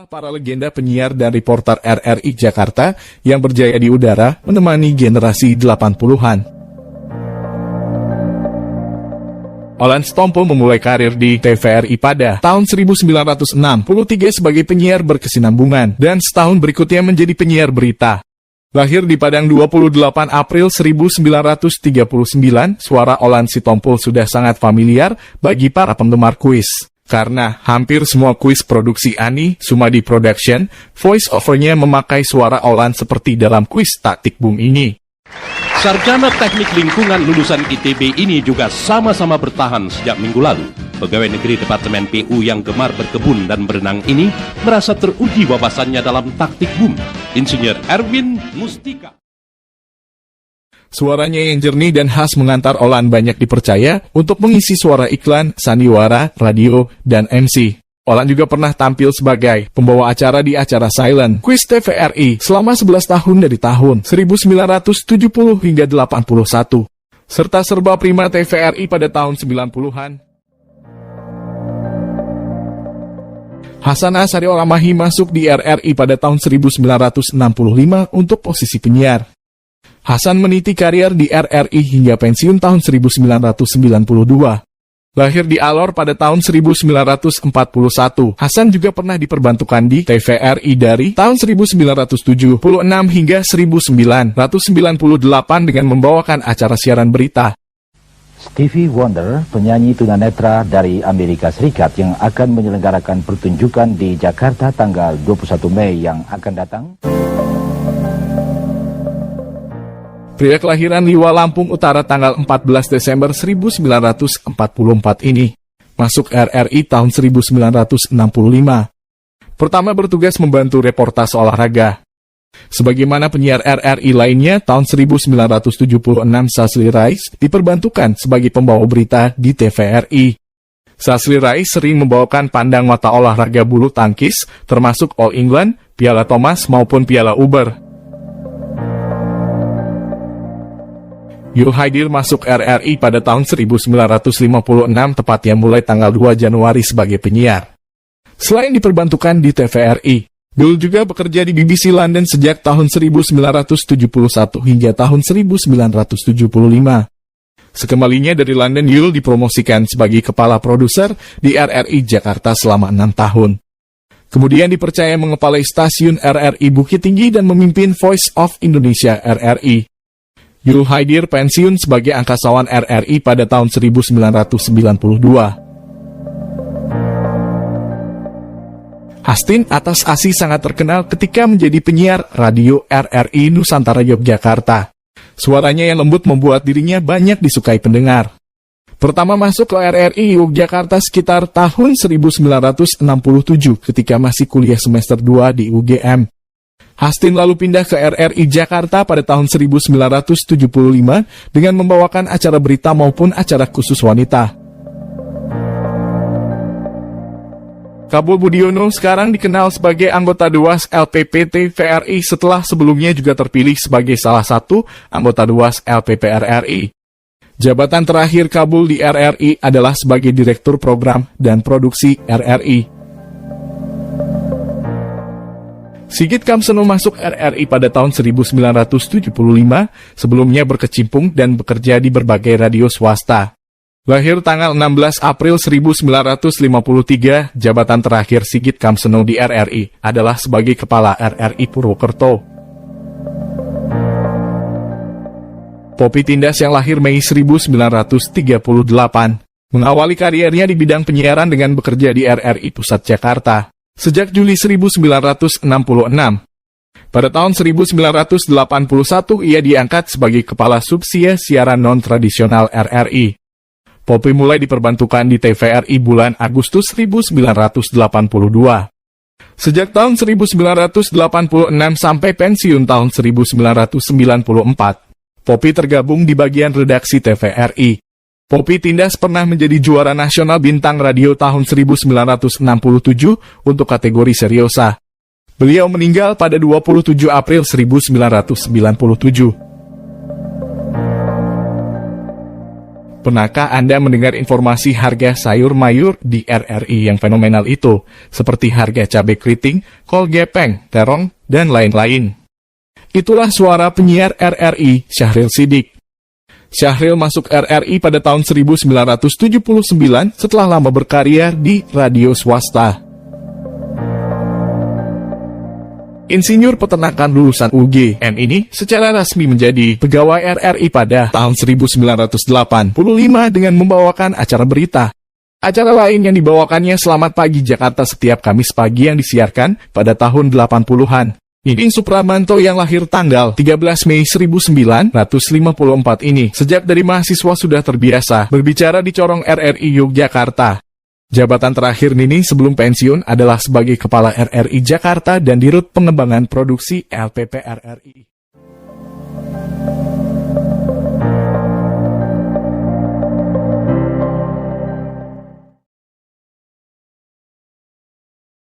Inilah para legenda penyiar dan reporter RRI Jakarta yang berjaya di udara menemani generasi 80-an. Olan Sitompul memulai karir di TVRI pada tahun 1963 sebagai penyiar berkesinambungan dan setahun berikutnya menjadi penyiar berita. Lahir di Padang 28 April 1939, suara Olan Sitompul sudah sangat familiar bagi para penggemar kuis. Karena hampir semua kuis produksi Ani Sumadi Production, voice overnya memakai suara Olan seperti dalam kuis Taktik Boom ini. Sarjana Teknik Lingkungan lulusan ITB ini juga sama-sama bertahan sejak minggu lalu. Pegawai negeri Departemen PU yang gemar berkebun dan berenang ini merasa teruji wawasannya dalam Taktik Boom. Insinyur Erwin Mustika. Suaranya yang jernih dan khas mengantar Olan banyak dipercaya untuk mengisi suara iklan, sandiwara, radio, dan MC. Olan juga pernah tampil sebagai pembawa acara di acara Silent Quiz TVRI selama 11 tahun dari tahun 1970 hingga 81, serta Serba Prima TVRI pada tahun 90-an. Hasan Asyari Olamahi masuk di RRI pada tahun 1965 untuk posisi penyiar. Hasan meniti karier di RRI hingga pensiun tahun 1992. Lahir di Alor pada tahun 1941, Hasan juga pernah diperbantukan di TVRI dari tahun 1976 hingga 1998 dengan membawakan acara siaran berita. Stevie Wonder, penyanyi tunanetra dari Amerika Serikat yang akan menyelenggarakan pertunjukan di Jakarta tanggal 21 Mei yang akan datang. Pria kelahiran Liwa, Lampung Utara tanggal 14 Desember 1944 ini masuk RRI tahun 1965. Pertama bertugas membantu reportase olahraga. Sebagaimana penyiar RRI lainnya, tahun 1976 Sasli Rais diperbantukan sebagai pembawa berita di TVRI. Sasli Rais sering membawakan pandang mata olahraga bulu tangkis, termasuk All England, Piala Thomas maupun Piala Uber. Yul Haidir masuk RRI pada tahun 1956, tepatnya mulai tanggal 2 Januari sebagai penyiar. Selain diperbantukan di TVRI, Yul juga bekerja di BBC London sejak tahun 1971 hingga tahun 1975. Sekembalinya dari London, Yul dipromosikan sebagai kepala produser di RRI Jakarta selama 6 tahun. Kemudian dipercaya mengepalai stasiun RRI Bukit Tinggi dan memimpin Voice of Indonesia RRI. Yul Haidir pensiun sebagai angkasawan RRI pada tahun 1992. Hastin Atas Asih sangat terkenal ketika menjadi penyiar radio RRI Nusantara Yogyakarta. Suaranya yang lembut membuat dirinya banyak disukai pendengar. Pertama masuk ke RRI Yogyakarta sekitar tahun 1967 ketika masih kuliah semester 2 di UGM. Hastin lalu pindah ke RRI Jakarta pada tahun 1975 dengan membawakan acara berita maupun acara khusus wanita. Kabul Budiono sekarang dikenal sebagai anggota Dewas LPP TVRI setelah sebelumnya juga terpilih sebagai salah satu anggota Dewas LPP RRI. Jabatan terakhir Kabul di RRI adalah sebagai Direktur Program dan Produksi RRI. Sigit Kamsono masuk RRI pada tahun 1975, sebelumnya berkecimpung dan bekerja di berbagai radio swasta. Lahir tanggal 16 April 1953, jabatan terakhir Sigit Kamsono di RRI adalah sebagai Kepala RRI Purwokerto. Poppy Tindas yang lahir Mei 1938, mengawali kariernya di bidang penyiaran dengan bekerja di RRI Pusat Jakarta sejak Juli 1966. Pada tahun 1981, ia diangkat sebagai Kepala Subsia Siaran Non-Tradisional RRI. Poppy mulai diperbantukan di TVRI bulan Agustus 1982. Sejak tahun 1986 sampai pensiun tahun 1994, Poppy tergabung di bagian redaksi TVRI. Poppy Tindas pernah menjadi juara nasional bintang radio tahun 1967 untuk kategori seriosa. Beliau meninggal pada 27 April 1997. Pernahkah Anda mendengar informasi harga sayur mayur di RRI yang fenomenal itu, seperti harga cabai keriting, kol gepeng, terong, dan lain-lain? Itulah suara penyiar RRI, Syahril Siddiq. Syahril masuk RRI pada tahun 1979 setelah lama berkarya di radio swasta. Insinyur peternakan lulusan UGM ini secara resmi menjadi pegawai RRI pada tahun 1985 dengan membawakan acara berita. Acara lain yang dibawakannya Selamat Pagi Jakarta setiap Kamis pagi yang disiarkan pada tahun 80-an. Ini Supramanto yang lahir tanggal 13 Mei 1954 ini sejak dari mahasiswa sudah terbiasa berbicara di corong RRI Yogyakarta. Jabatan terakhir Nini sebelum pensiun adalah sebagai Kepala RRI Jakarta dan Dirut Pengembangan Produksi LPP RRI.